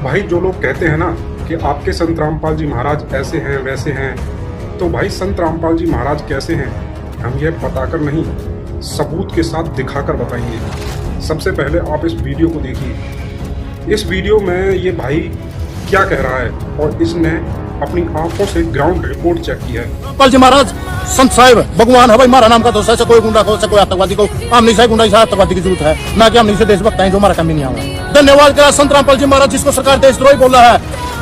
भाई जो लोग कहते हैं ना कि आपके संत रामपाल जी महाराज ऐसे हैं वैसे हैं, तो भाई संत रामपाल जी महाराज कैसे हैं हम यह बताकर नहीं, सबूत के साथ दिखाकर बताएंगे। सबसे पहले आप इस वीडियो को देखिए। इस वीडियो में ये भाई क्या कह रहा है और इसने अपनी आंखों से ग्राउंड रिपोर्ट चेक की है। रामपाल जी महाराज संत साहिब भगवान है भाई, हमारा नाम का दोस्त है। कोई गुंडा को कोई आतंकवादी को हमने से गुंडा आतंकवादी की जरूरत है ना कि हमने से देशभक्त हैं जो हमारा काम ही नहीं आवा। धन्यवाद करा संत रामपाल जी महाराज, जिसको सरकार देशद्रोही बोला है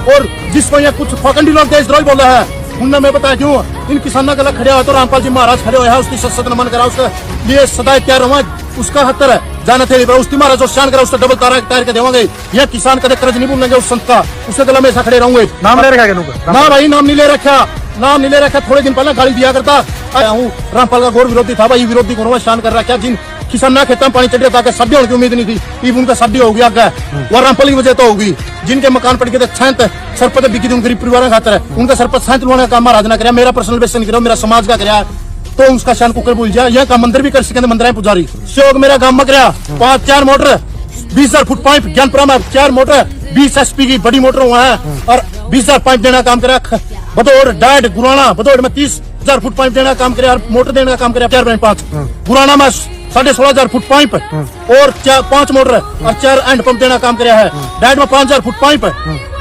और जिसको यहाँ कुछ फकंडी लोग देशद्रोही बोला है। उनने मैं बताया क्यों इन किसानों के लिए खड़े हुआ तो रामपाल जी महाराज खड़े हुए हैं, उसकी सत नमन करा, उसके लिए सदा क्या रहा उसका हत्तर है जाना थे उसकी महाराज जो शान करा उसका डबल तारा तैयार कर देंगे। यह किसान कदे कर्ज नहीं भूलेंगे उस संत का, उसके गला में ऐसा खड़े रहूंगे। नाम ले रखा ना भाई नाम नहीं ले रखा, नाम नहीं ले रखा। थोड़े दिन पहले गाली दिया करता आया हूँ, रामपाल का घोर विरोधी था भाई, विरोधी को शान कर रखा। जिन किसान ना खेतों में पानी चढ़ रहा था सब्जी होने की उम्मीद नहीं थी, इब उनका सब्जी होगी आगे वो रामपाल की वजह तो होगी। जिनके मकान पड़ गए छत सरपत बिकी थी गरीब परिवार खातर है, उनका सरपत छत लुआने का काम महाराज ने कराया, मेरा पर्सनल बेस नहीं करा, मेरा समाज का कराया। तो उसका शान कुकर भूल जाए। यह काम मंदिर भी कर सके, मंदिर पुजारी शोक मेरा गांव में कराया। 5-4 मोटर 20,000 फुट पाइप ज्ञानपुरा में 4 मोटर 20 HP की बड़ी मोटर हुआ है और 20,000 पाइप देना काम करा। बदौड़ डाइट गुराना बदौड़ में 30,000 फुट पाइप देना काम करे और मोटर देने का काम करे 4.5। गुराना में 16,500 फुट पाइप और 5 मोटर और 4 एंड पंप देना काम कराया है। डाइट में 5,000 फुट पाइप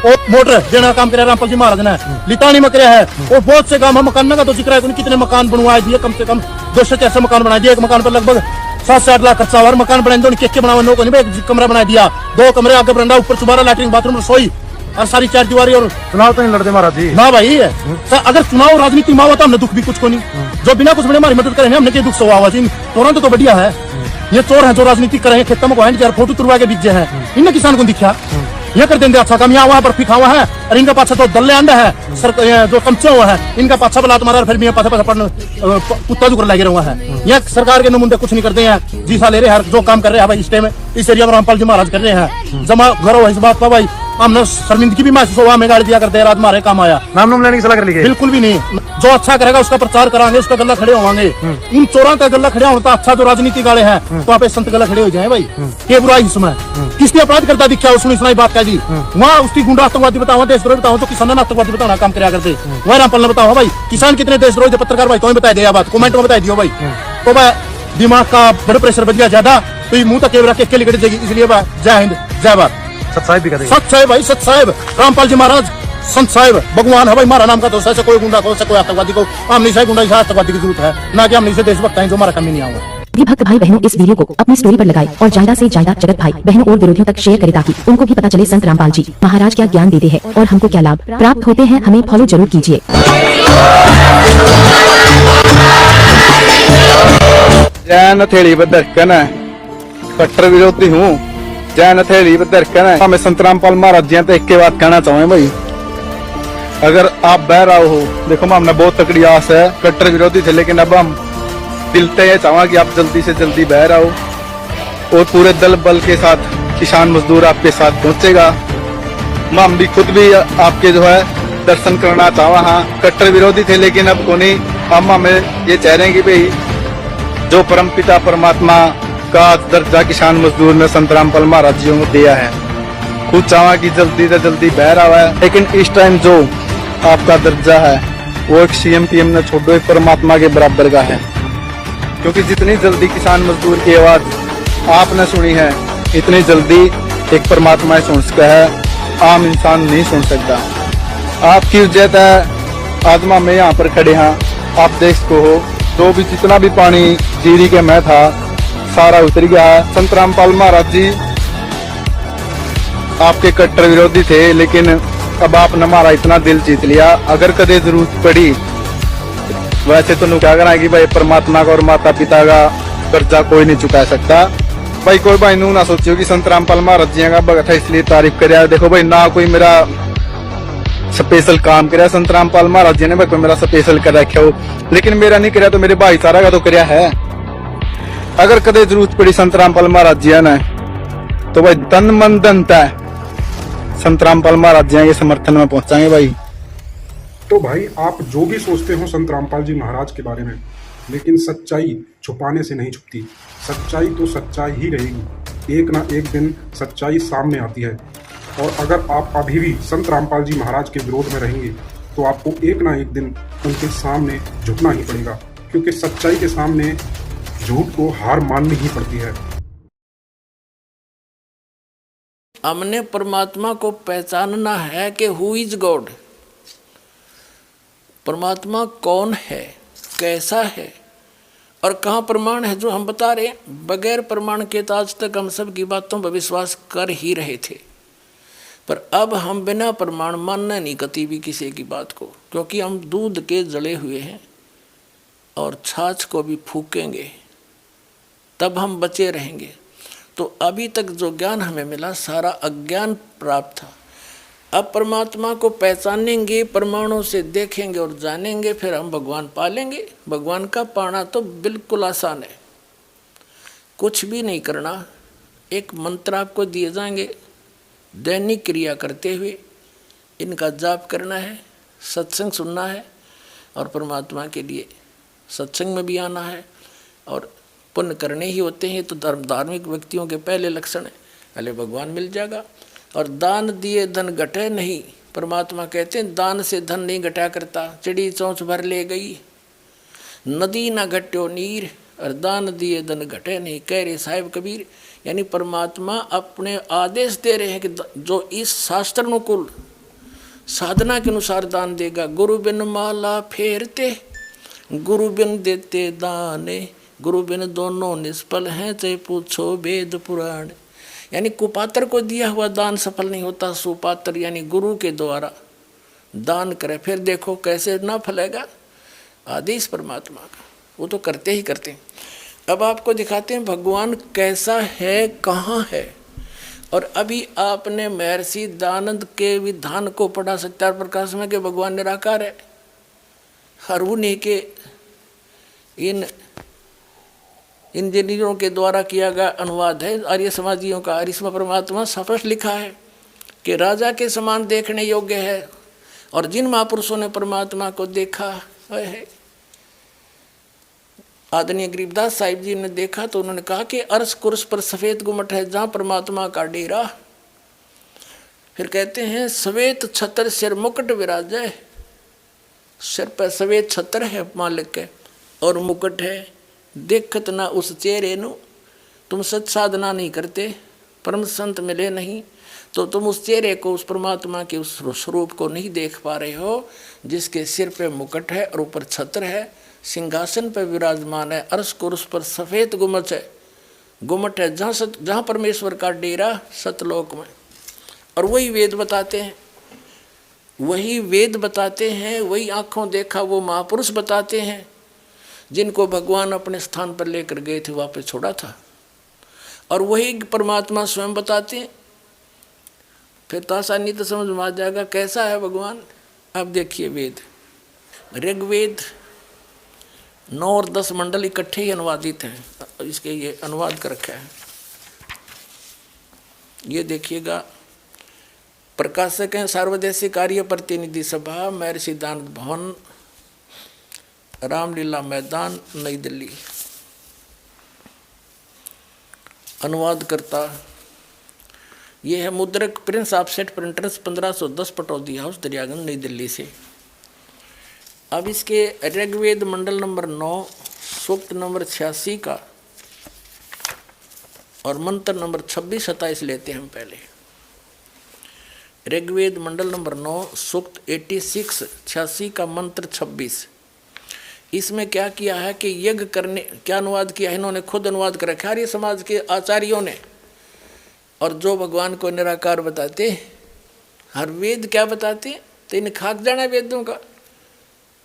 और मोटर देना काम कराया रामपाल जी महाराज ने। लितानी में कराया है और बहुत से गांव मकान का तो जिक्र है, कितने मकान बनवाए दिए, कम से कम 200-400 मकान बना दिए। एक मकान पर लगभग 7 से 8 लाख खर्चा हुआ। मकान बनाए दो के बनावे नो को नहीं, एक कमरा बना दिया, 2 कमरे आगे बरंडा ऊपर चुबारा लैट्रिन बाथरूम रसोई और सारी 4 दीवारी। और चुनाव तो नहीं लड़ते महाराज जी ना भाई है। अगर चुनाव राजनीति में हुआ तो हमने दुख भी कुछ को नहीं, जो बिना कुछ बने हमारी मदद करें हमने क्या दुख से हुआ जी। तुरंत तो बढ़िया है। ये चोर है जो राजनीति करें खेतों में को फोटो तुरवा के बीजे है, इनने किसान को दिखा ये कर देंगे अच्छा काम। यहाँ वहाँ पर फिखा हुआ है और इनका पाछा तो दल्ले अंडा है जो कमचे हुआ है, इनका पाछा बला तुम्हारा फिर भी पाछा कुत्ता जो कर लगे हुआ है। यह सरकार के नुमुंदे कुछ नहीं करते हैं, जीसा ले रहे हैं जो काम कर रहे हैं भाई इस टाइम इस एरिया में रामपाल जी महाराज कर रहे हैं। जमा घरों इस बात का भाई हमने शर्मिंदगी भी महसूस हुआ, हमें गाड़ी दिया करते रात हमारे काम आया। नाम लेने की सलाह कर ली बिल्कुल भी नहीं, जो अच्छा करेगा उसका प्रचार कराएंगे, उसका गला खड़े होंगे। इन चोरों का गला खड़े होता अच्छा, जो राजनीति गाड़े हैं तो आप संत गला खड़े हो जाए भाई। ये बुराई इसमें किसने अपराध करता दिखा उसने सुनाई बात कह दी। वहाँ उसकी गुंडा आतंकवादी बताओ, देशद्रोही बताओ, तो किसान आतंकवादी बताना काम कराया करते। वह रामपाल ने बताओ भाई किसान कितने देशद्रोही पत्रकार भाई तो बताया दिया बात कमेंट में बताई दियो भाई। तो भाई दिमाग का ब्लड प्रेशर बढ़ गया ज्यादा तो ये मुंह तक केवरा के निकट जाएगी, इसलिए जय हिंद जय भारत। सत साहिब भी सत साहिब भाई सत साहिब रामपाल जी महाराज संत साहिब भगवान है भाई, हमारा नाम का दोस्त है। कोई गुंडा को कोई आतंकवादी को हमने से गुंडा आतंकवादी की जरूरत है ना कि हमने से देशभक्त हैं जो हमारा काम ही नहीं आवा। भक्त भाई बहनों इस वीडियो को अपनी स्टोरी पर लगाए और ज्यादा से ज्यादा जगत भाई बहनों और विरोधियों तक शेयर करें ताकि उनको भी पता चले संत रामपाल जी महाराज क्या ज्ञान देते हैं और हमको क्या लाभ प्राप्त होते हैं। हमें फॉलो जरूर कीजिए। जैन थेड़ी बदरकन है, कट्टर विरोधी हूँ। जैन थेड़ी बदरकन है। मैं संत रामपाल महाराज जी तो एक के बात कहना चाहूँ भाई, अगर आप बह रहा हो देखो हमने बहुत तकड़ी आस है, कट्टर विरोधी थे लेकिन अब हम दिल से ये चाहूँगा कि आप जल्दी से जल्दी बह रहा हो और पूरे दल बल के साथ किसान मजदूर आपके साथ पहुँचेगा। हम भी खुद भी आपके जो है दर्शन करना चाहवा। हाँ कट्टर विरोधी थे लेकिन अब को नहीं, हम हमें ये चाह रहे हैं कि भाई जो परम पिता परमात्मा का दर्जा किसान मजदूर ने संत रामपाल महाराज जी को दिया है, खुद चाहवा कि जल्दी से जल्दी बह रहा है। लेकिन इस टाइम जो आपका दर्जा है वो एक CM PM ने छोड़ो एक परमात्मा के बराबर का है, क्योंकि जितनी जल्दी किसान मजदूर की आवाज आपने सुनी है इतनी जल्दी एक परमात्मा सुन सकता है, आम इंसान नहीं सुन सकता। आपकी इज्जत है आत्मा में यहाँ पर खड़े हैं, आप देख सको हो जो भी जितना भी पानी जीरी के में था सारा उतर गया है। संत रामपाल महाराज जी आपके कट्टर विरोधी थे लेकिन अब आपने हमारा इतना दिल जीत लिया। अगर कदे जरूरत पड़ी वैसे तो क्या करा कि भाई परमात्मा का और माता पिता का कर्जा कोई नहीं चुका सकता भाई। कोई भाई नू ना सोचियो कि संत रामपाल महाराज जी का भगत है इसलिए तारीफ कर। देखो भाई ना कोई मेरा स्पेशल काम कराया संत रामपाल महाराज जी ने, भाई कोई मेरा स्पेशल कर रखा हो, लेकिन मेरा नहीं कराया तो मेरे भाईचारा का तो कराया है। अगर कदे जरूरत पड़ी संत रामपाल महाराज जी ने तो भाई तन मन धन तय संत रामपाल महाराज जी के समर्थन में पहुंचाएंगे भाई। तो भाई आप जो भी सोचते हो संत रामपाल जी महाराज के बारे में, लेकिन सच्चाई छुपाने से नहीं छुपती। सच्चाई तो सच्चाई ही रहेगी, एक ना एक दिन सच्चाई सामने आती है। और अगर आप अभी भी संत रामपाल जी महाराज के विरोध में रहेंगे तो आपको एक ना एक दिन उनके सामने झुकना ही पड़ेगा, क्योंकि सच्चाई के सामने झूठ को हार माननी ही पड़ती है। हमने परमात्मा को पहचानना है कि हु इज गॉड, परमात्मा कौन है, कैसा है और कहाँ प्रमाण है जो हम बता रहे हैं। बगैर प्रमाण के तो आज तक हम सब की बातों पर विश्वास कर ही रहे थे, पर अब हम बिना प्रमाण मानना नहीं कभी भी किसी की बात को, क्योंकि हम दूध के जले हुए हैं और छाछ को भी फूकेंगे तब हम बचे रहेंगे। तो अभी तक जो ज्ञान हमें मिला सारा अज्ञान प्राप्त था। अब परमात्मा को पहचानेंगे, प्रमाणों से देखेंगे और जानेंगे, फिर हम भगवान पालेंगे। भगवान का पाना तो बिल्कुल आसान है, कुछ भी नहीं करना। एक मंत्र आपको दिए जाएंगे, दैनिक क्रिया करते हुए इनका जाप करना है, सत्संग सुनना है और परमात्मा के लिए सत्संग में भी आना है और पुण्य करने ही होते हैं। तो धार्मिक व्यक्तियों के पहले लक्षण है, पहले भगवान मिल जाएगा। और दान दिए धन घटे नहीं, परमात्मा कहते हैं दान से धन नहीं घटा करता। चिड़ी चोंच भर ले गई, नदी ना घट्यो नीर, और दान दिए धन घटे नहीं, कह रहे साहिब कबीर। यानी परमात्मा अपने आदेश दे रहे हैं कि जो इस शास्त्र अनुकूल साधना के अनुसार दान देगा। गुरु बिन माला फेरते, गुरु बिन देते दाने, गुरु बिन दोनों निष्फल हैं, चाहे पूछो वेद पुराण। यानी कुपात्र को दिया हुआ दान सफल नहीं होता, सुपात्र यानी गुरु के द्वारा दान करे, फिर देखो कैसे ना फलेगा। आदेश परमात्मा का, वो तो करते ही करते हैं। अब आपको दिखाते हैं भगवान कैसा है, कहाँ है। और अभी आपने महर्षि दयानंद के विधान को पढ़ा सत्यार प्रकाश में कि भगवान निराकार है। हर उन्हीं के इन इंजीनियरों के द्वारा किया गया अनुवाद है आर्य समाजियों का। और इसमें परमात्मा स्पष्ट लिखा है कि राजा के समान देखने योग्य है। और जिन महापुरुषों ने परमात्मा को देखा है, आदरणीय गरीबदास साहिब जी ने देखा तो उन्होंने कहा कि अर्श कुर्स पर सफ़ेद गुम्मट है जहाँ परमात्मा का डेरा। फिर कहते हैं सवेत छतर सिर मुकुट विराजय, सिर पर सवेत छतर है मालिक के और मुकुट है। देखत ना उस चेहरे नु, तुम सच साधना नहीं करते, परम संत मिले नहीं, तो तुम उस चेहरे को, उस परमात्मा के उस स्वरूप को नहीं देख पा रहे हो, जिसके सिर पे मुकुट है और ऊपर छत्र है, सिंहासन पर विराजमान है, अर्श कुर्स पर सफ़ेद गुम्मट है, गुम्मट है जहाँ परमेश्वर का डेरा सतलोक में। और वही वेद बताते हैं, वही वेद बताते हैं, वही आँखों देखा वो महापुरुष बताते हैं, जिनको भगवान अपने स्थान पर लेकर गए थे वापस छोड़ा था। और वही परमात्मा स्वयं बताते हैं। फिर तो आसानी तो समझ में आ जाएगा कैसा है भगवान। अब देखिए वेद, ऋग्वेद 9 और 10 मंडल इकट्ठे ही अनुवादित हैं, इसके ये अनुवाद कर रखा है। ये देखिएगा, प्रकाशक हैं सार्वदेशिक कार्य प्रतिनिधि सभा, महर्षि दयानंद भवन, रामलीला मैदान, नई दिल्ली। अनुवाद करता ये है मुद्रक Prince Offset Printers 1510 Pataudi house Daryaganj नई दिल्ली से। अब इसके ऋग्वेद मंडल नंबर 9 सूक्त नंबर 86 का और मंत्र नंबर 26-27 लेते हैं हम पहले। ऋग्वेद मंडल नंबर 9 सूक्त 86 का मंत्र 26। इसमें क्या किया है कि यज्ञ करने, क्या अनुवाद किया है इन्होंने, खुद अनुवाद कर रखा है समाज के आचार्यों ने। और जो भगवान को निराकार बताते, हर वेद क्या बताते, तो इन्हें खाक जाना वेदों का।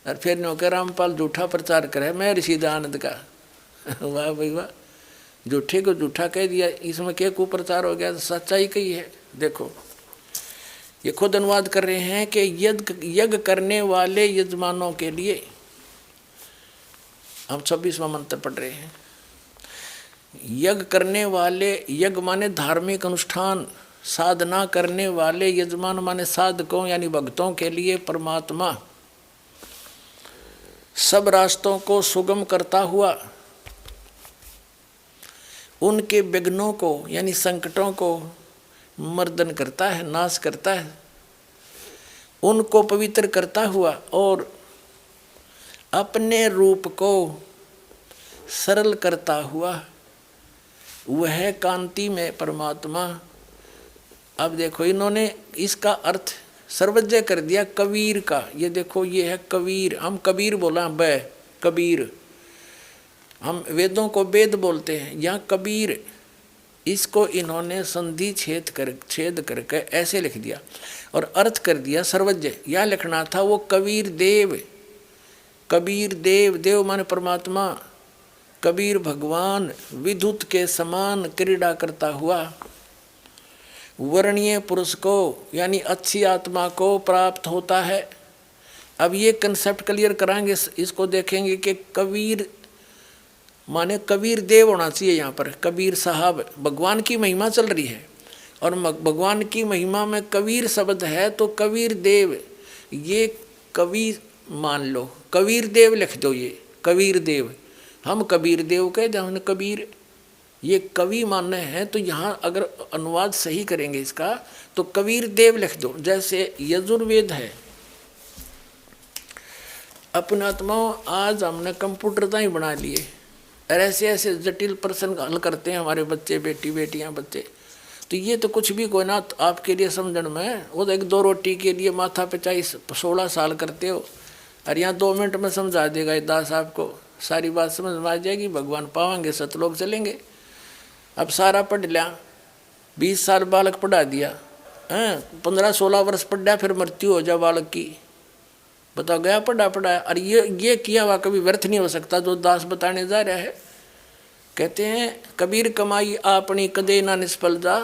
और फिर नो के रामपाल झूठा प्रचार करे मैं ऋषि दयानंद का। वाह भाई वाह, झूठे को झूठा कह दिया, इसमें क्या कुप्रचार हो गया, तो सच्चाई कही है। देखो ये खुद अनुवाद कर रहे हैं कि यज्ञ करने वाले यजमानों के लिए, हम 26वां मंत्र पढ़ रहे हैं। यज्ञ करने वाले, यज्ञ माने धार्मिक अनुष्ठान, साधना करने वाले यजमान माने साधकों यानी भक्तों के लिए परमात्मा सब रास्तों को सुगम करता हुआ उनके विघ्नों को यानी संकटों को मर्दन करता है, नाश करता है, उनको पवित्र करता हुआ और अपने रूप को सरल करता हुआ वह कांति में परमात्मा। अब देखो इन्होंने इसका अर्थ सर्वज्ञ कर दिया कबीर का। ये देखो ये है कबीर, हम कबीर बोला बै कबीर, हम वेदों को वेद बोलते हैं, यहाँ कबीर, इसको इन्होंने संधि छेद करके ऐसे लिख दिया और अर्थ कर दिया सर्वज्ञ। यह लिखना था वो कबीर देव, कबीर देव, देव माने परमात्मा, कबीर भगवान विद्युत के समान क्रीड़ा करता हुआ वर्णीय पुरुष को यानी अच्छी आत्मा को प्राप्त होता है। अब ये कंसेप्ट क्लियर कराएंगे, इसको देखेंगे कि कबीर माने कबीर देव होना चाहिए। यहाँ पर कबीर साहब, भगवान की महिमा चल रही है और भगवान की महिमा में कबीर शब्द है, तो कबीर देव ये कवि मान लो, कबीर देव लिख दो, ये कबीर देव, हम कबीर देव कह दे, हमने कबीर, ये कवि मानने हैं। तो यहाँ अगर अनुवाद सही करेंगे इसका तो कबीर देव लिख दो। जैसे यजुर्वेद है, अपने आत्माओं आज हमने कंप्यूटर तो ही बना लिए और ऐसे ऐसे जटिल प्रश्न हल करते हैं हमारे बच्चे, बेटी बेटियां बच्चे। तो ये तो कुछ भी कोई ना आपके लिए समझण में, वो तो एक दो रोटी के लिए माथा पे 16 साल करते हो और यहाँ 2 मिनट में समझा देगा दास आपको, सारी बात समझ में आ जाएगी, भगवान पावांगे, सतलोक चलेंगे। अब सारा पढ़ लिया, 20 साल बालक पढ़ा दिया, 15-16 वर्ष पढ़ा, फिर मृत्यु हो जाए बालक की, बताओ गया पढ़ा। और ये किया हुआ कभी व्यर्थ नहीं हो सकता, जो दास बताने जा रहा है। कहते हैं कबीर कमाई आपनी कदे ना निष्फल जा,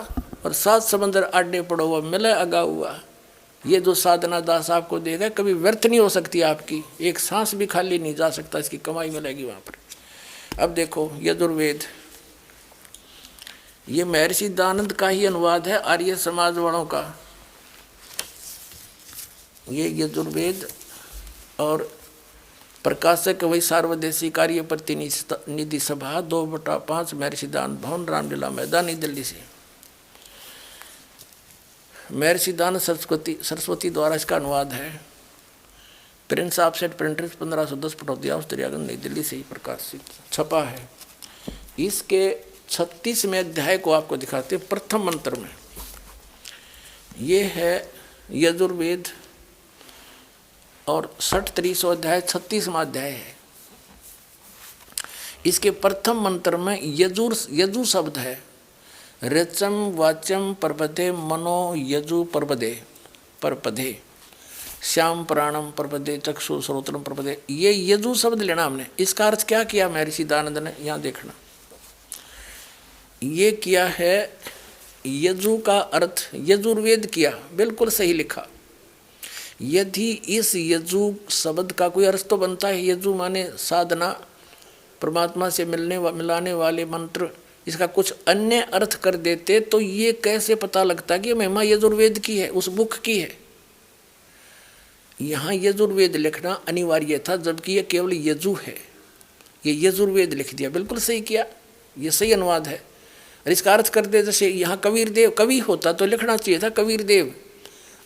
और 7 समंदर आडे पड़ो हुआ मिले अगा हुआ। ये जो साधना दास आपको देगा कभी व्यर्थ नहीं हो सकती आपकी, एक सांस भी खाली नहीं जा सकता, इसकी कमाई मिलेगी वहाँ पर। अब देखो यजुर्वेद, ये महर्षि दानंद का ही अनुवाद है, आर्य समाज वालों का। ये यजुर्वेद और प्रकाशक वही सार्वदेशी कार्य प्रतिनिधि सभा 2/5 महर्षि दानंद भवन, रामलीला मैदान, नई दिल्ली से। महर्षि दानंद सरस्वती द्वारा इसका अनुवाद है। Prince Offset Printers 1510 Pataudi house Daryaganj, नई दिल्ली से ही प्रकाशित छपा है। इसके 36वें अध्याय को आपको दिखाते हैं। प्रथम मंत्र में ये है यजुर्वेद और 60-300 अध्याय 36वां अध्याय है। इसके प्रथम मंत्र में यजु शब्द है। ऋचम वाचम परपदे मनो यजु परपदे श्याम प्राणम परपदे चक्षु श्रोत्रम परपदे, ये यजु शब्द लेना हमने। इसका अर्थ क्या किया महर्षि दानंद ने, यहाँ देखना, ये किया है यजु का अर्थ यजुर्वेद किया, बिल्कुल सही लिखा। यदि इस यजु शब्द का कोई अर्थ तो बनता है, यजु माने साधना, परमात्मा से मिलाने वाले मंत्र, इसका कुछ अन्य अर्थ कर देते तो ये कैसे पता लगता कि महिमा यजुर्वेद की है, उस बुक की है। यहाँ यजुर्वेद लिखना अनिवार्य था, जबकि ये केवल यजु है, ये यजुर्वेद लिख दिया, बिल्कुल सही किया, ये सही अनुवाद है। और इसका अर्थ कर दे, जैसे यहाँ कबीर देव, कवि होता तो लिखना चाहिए था कबीर देव,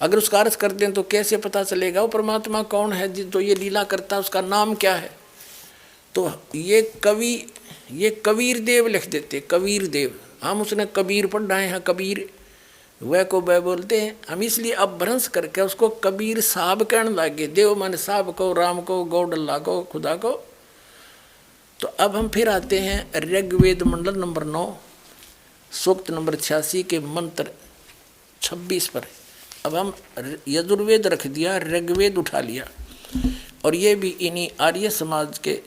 अगर उसका अर्थ कर दें तो कैसे पता चलेगा वो परमात्मा कौन है जो ये लीला करता है, उसका नाम क्या है। तो ये कबीर देव लिख देते, कबीर देव, हम उसने कबीर पढ़ रहे हैं, कबीर वह को वह बोलते हैं हम, इसलिए अब भ्रंश करके उसको कबीर साहब कहने लगे। देव माने साहब को, राम को, गौड अल्लाह को, खुदा को। तो अब हम फिर आते हैं ऋग्वेद मंडल नंबर 9 सूक्त नंबर 86 के मंत्र 26 पर। अब हम यजुर्वेद रख दिया, ऋग्वेद उठा लिया, और ये भी इन्हीं आर्य समाज के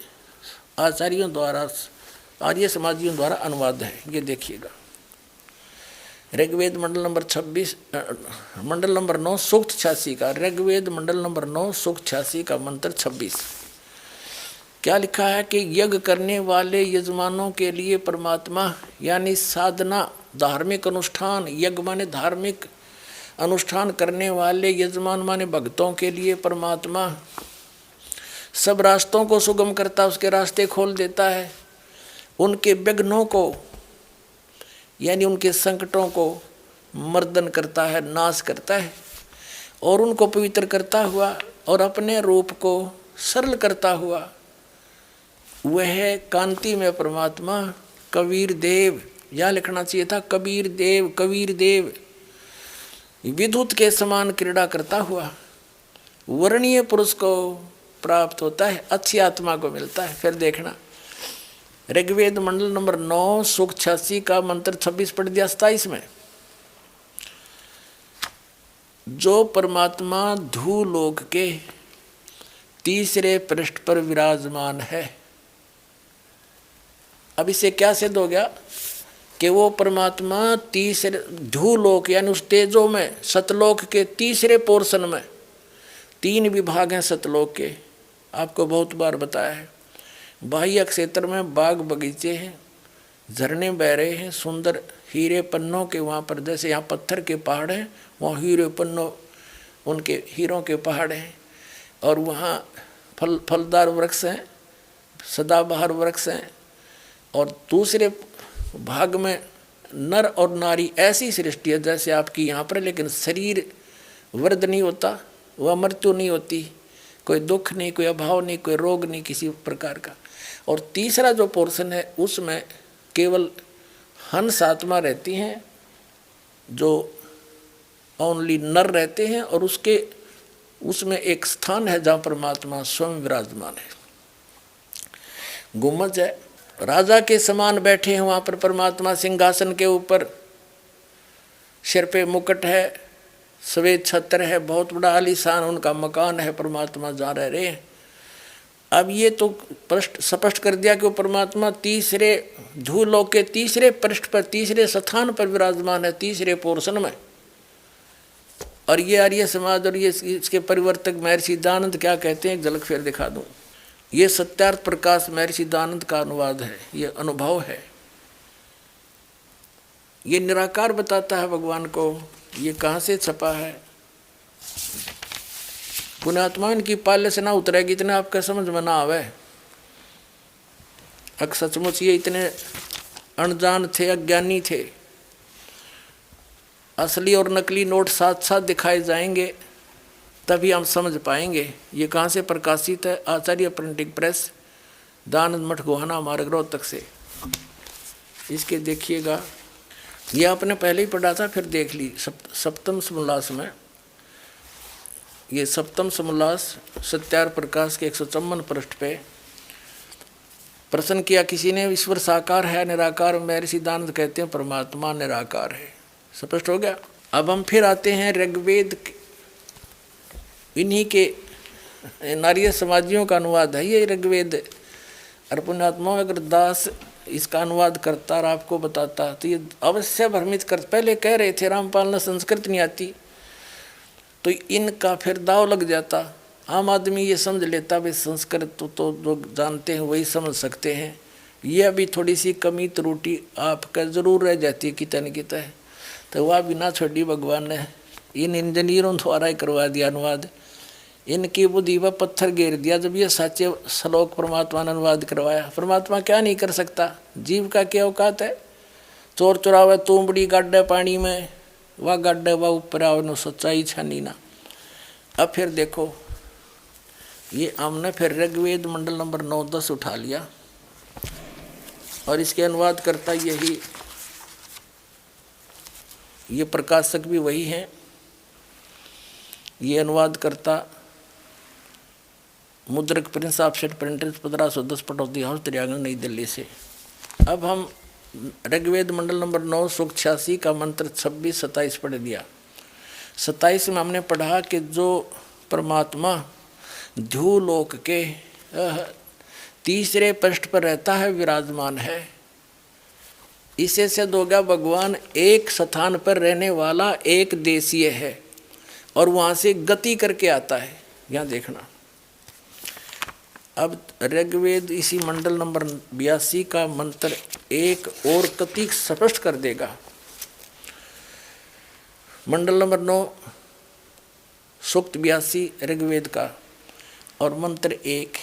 आचार्यों द्वारा, आर्य समाजियों द्वारा अनुवाद है। ये देखिएगा, ऋग्वेद मंडल नंबर 26 मंडल नंबर 9 सूक्त 86 का, ऋग्वेद मंडल नंबर 9 सूक्त 86 का मंत्र 26 क्या लिखा है कि यज्ञ करने वाले यजमानों के लिए परमात्मा यानी साधना, धार्मिक अनुष्ठान, यज्ञ माने धार्मिक अनुष्ठान करने वाले यजमान माने भक्तों के लिए परमात्मा सब रास्तों को सुगम करता, उसके रास्ते खोल देता है, उनके विघ्नों को यानी उनके संकटों को मर्दन करता है, नाश करता है, और उनको पवित्र करता हुआ और अपने रूप को सरल करता हुआ वह कांति में परमात्मा कबीर देव, या लिखना चाहिए था कबीर देव, कबीर देव विद्युत के समान क्रीड़ा करता हुआ वर्णीय पुरुष को प्राप्त होता है, अच्छी आत्मा को मिलता है। फिर देखना ऋग्वेद मंडल नंबर 9 सूक्त 86 का मंत्र 26 पढ़ दिया 27 में, जो परमात्मा धूलोक के तीसरे पृष्ठ पर विराजमान है। अब इससे क्या सिद्ध हो गया कि वो परमात्मा तीसरे धूलोक यानी उस तेजो में, सतलोक के तीसरे पोर्शन में, 3 विभाग हैं सतलोक के, आपको बहुत बार बताया है। बाह्य क्षेत्र में बाग बगीचे हैं, झरने बह रहे हैं, सुंदर हीरे पन्नों के वहाँ पर, जैसे यहाँ पत्थर के पहाड़ हैं वहाँ हीरे पन्नों उनके हीरों के पहाड़ हैं, और वहाँ फलदार वृक्ष हैं, सदाबहार वृक्ष हैं, और दूसरे भाग में नर और नारी ऐसी सृष्टि है जैसे आपकी यहाँ पर, लेकिन शरीर वृद्ध नहीं होता, वह मृत्यु नहीं होती, कोई दुख नहीं, कोई अभाव नहीं, कोई रोग नहीं किसी प्रकार का। और तीसरा जो पोर्शन है उसमें केवल हंस आत्मा रहती हैं, जो ओनली नर रहते हैं, और उसमें एक स्थान है जहाँ परमात्मा स्वयं विराजमान है। गुम्बज है, राजा के समान बैठे हैं वहाँ पर परमात्मा सिंहासन के ऊपर, सिर पे मुकुट है, सफेद छत्र है, बहुत बड़ा आलीशान उनका मकान है, परमात्मा जहाँ रह रहे हैं। अब ये तो स्पष्ट कर दिया कि वो परमात्मा तीसरे धूलोक के तीसरे पृष्ठ पर, तीसरे स्थान पर विराजमान है, तीसरे पोर्शन में। और ये आर्य समाज और ये इसके परिवर्तक महर्षि दयानंद क्या कहते हैं, एक झलक फिर दिखा दूं। ये सत्यार्थ प्रकाश महर्षि दयानंद का अनुवाद है, ये अनुभव है, ये निराकार बताता है भगवान को। ये कहाँ से छपा है? पुण्यात्मा इनकी पाल्य से ना उतरेगी, इतने आपका समझ में ना आवे। अक सचमुच ये इतने अनजान थे, अज्ञानी थे। असली और नकली नोट साथ साथ दिखाए जाएंगे तभी हम समझ पाएंगे। ये कहाँ से प्रकाशित है? आचार्य प्रिंटिंग प्रेस, दयानंद मठ गोहाना मार्ग रोहतक से। इसके देखिएगा, ये आपने पहले ही पढ़ा था, फिर देख ली सप्तम समोल्लास में। ये सप्तम समोल्लास सत्यार्थ प्रकाश के 154 पृष्ठ पे प्रश्न किया किसी ने, ईश्वर साकार है निराकार? महर्षि दयानंद कहते हैं परमात्मा निराकार है। स्पष्ट हो गया। अब हम फिर आते हैं ऋग्वेद, इन्हीं के नारिय समाजियों का अनुवाद है ये ऋग्वेद। और पुण्यात्मा अगर दास इसका अनुवाद करता और आपको बताता तो ये अवश्य भ्रमित कर। पहले कह रहे थे रामपाल ने संस्कृत नहीं आती, तो इनका फिर दाव लग जाता। आम आदमी ये समझ लेता भाई संस्कृत तो जो जानते हैं वही समझ सकते हैं। ये अभी थोड़ी सी कमी त्रुटि आपका जरूर रह जाती है कितना न कितना है, तो वह बिना छोड़ी भगवान ने इन इंजीनियरों द्वारा ही करवा दिया अनुवाद। इनकी बुद्धि पर पत्थर घेर दिया जब ये सच्चे श्लोक परमात्मा ने अनुवाद करवाया। परमात्मा क्या नहीं कर सकता, जीव का क्या औकात है? चोर चुरावे तूंबड़ी गाड्डे पानी में, वह गाड्डे वह ऊपर आओ न सच्चाई छानी ना। अब फिर देखो, ये हमने फिर ऋग्वेद मंडल नंबर 9-10 उठा लिया और इसके अनुवाद करता यही, ये प्रकाशक भी वही हैं। ये अनुवाद करता मुद्रक Prince Offset Printers 1510 Pataudi House त्रियागन नई दिल्ली से। अब हम ऋग्वेद मंडल नंबर 9 सूक्त 86 का मंत्र 26-27 पढ़ दिया। 27 में हमने पढ़ा कि जो परमात्मा धूलोक के तीसरे पृष्ठ पर रहता है, विराजमान है। इसे सिद्ध हो गया भगवान एक स्थान पर रहने वाला एक देशीय है और वहाँ से गति करके आता है। यहाँ देखना, अब ऋग्वेद इसी मंडल नंबर 82 का मंत्र एक और कतिक स्पष्ट कर देगा। मंडल नंबर 9 सूक्त 82 ऋग्वेद का और मंत्र 1,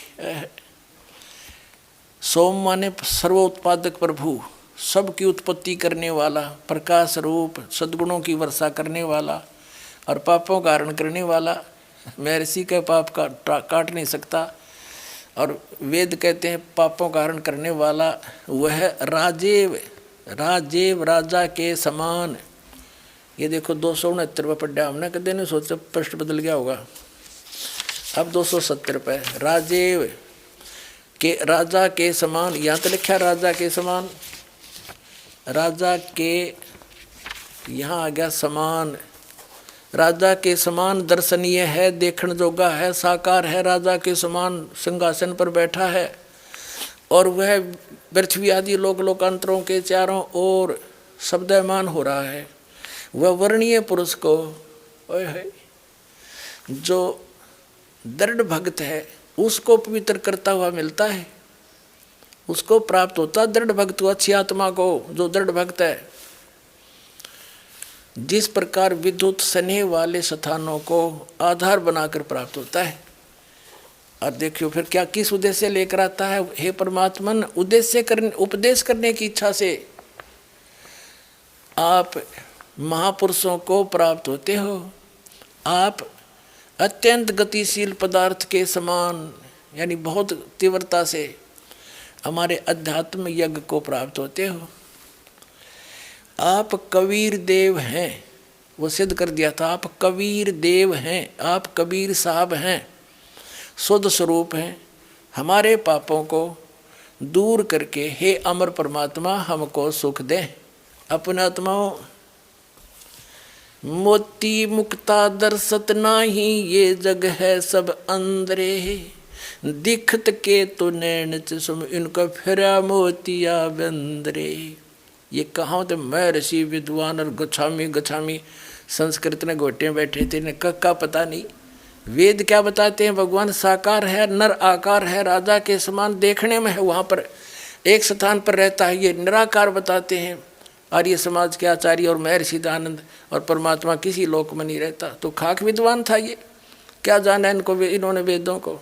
सोम माने सर्वोत्पादक प्रभु, सबकी उत्पत्ति करने वाला, प्रकाश रूप, सद्गुणों की वर्षा करने वाला और पापों का हरण करने वाला, महर्षि के पाप का काट नहीं सकता। और वेद कहते हैं पापों का हरण करने वाला वह राजेव, राजेव राजा के समान। ये देखो 269 पे पढ़ा हमने, कदे नहीं सोचा पृष्ठ बदल गया होगा। अब 270 पे राजेव के, राजा के समान, यहाँ तो लिखा राजा के समान, राजा के यहाँ आ गया समान। राजा के समान दर्शनीय है, देखण जोगा है, साकार है, राजा के समान सिंहासन पर बैठा है और वह पृथ्वी आदि लोक लोकांतरों के चारों ओर शब्दमान हो रहा है। वह वर्णीय पुरुष को जो दृढ़ भक्त है उसको पवित्र करता हुआ मिलता है, उसको प्राप्त होता है दृढ़ भक्त को, अच्छी आत्मा को जो दृढ़ भक्त है। जिस प्रकार विद्युत स्नेह वाले स्थानों को आधार बनाकर प्राप्त होता है। और देखियो फिर क्या किस उद्देश्य से लेकर आता है, हे परमात्मन उद्देश्य करने, उपदेश करने की इच्छा से आप महापुरुषों को प्राप्त होते हो। आप अत्यंत गतिशील पदार्थ के समान यानी बहुत तीव्रता से हमारे अध्यात्म यज्ञ को प्राप्त होते हो। आप कबीर देव हैं, वो सिद्ध कर दिया था, आप कबीर देव हैं, आप कबीर साहब हैं, शुद्ध स्वरूप हैं। हमारे पापों को दूर करके हे अमर परमात्मा हमको सुख दें। अपने आत्माओं मोती मुक्ता दर्शत नाही, ये जग है सब अंदरे, दिखत के तो नैन चुम इनका फिरा मोतिया बंदरे। ये कहाँ थे महर्षि विद्वान और गच्छामी संस्कृत ने घोटे बैठे थे, इन्हें का पता नहीं। वेद क्या बताते हैं, भगवान साकार है, नर आकार है, राजा के समान देखने में है, वहाँ पर एक स्थान पर रहता है, ये निराकार बताते हैं। आर्य समाज के आचार्य और महर्षि दयानंद, और परमात्मा किसी लोक में नहीं रहता। तो खाक विद्वान था ये, क्या जाना इनको, इन्होंने वेदों को।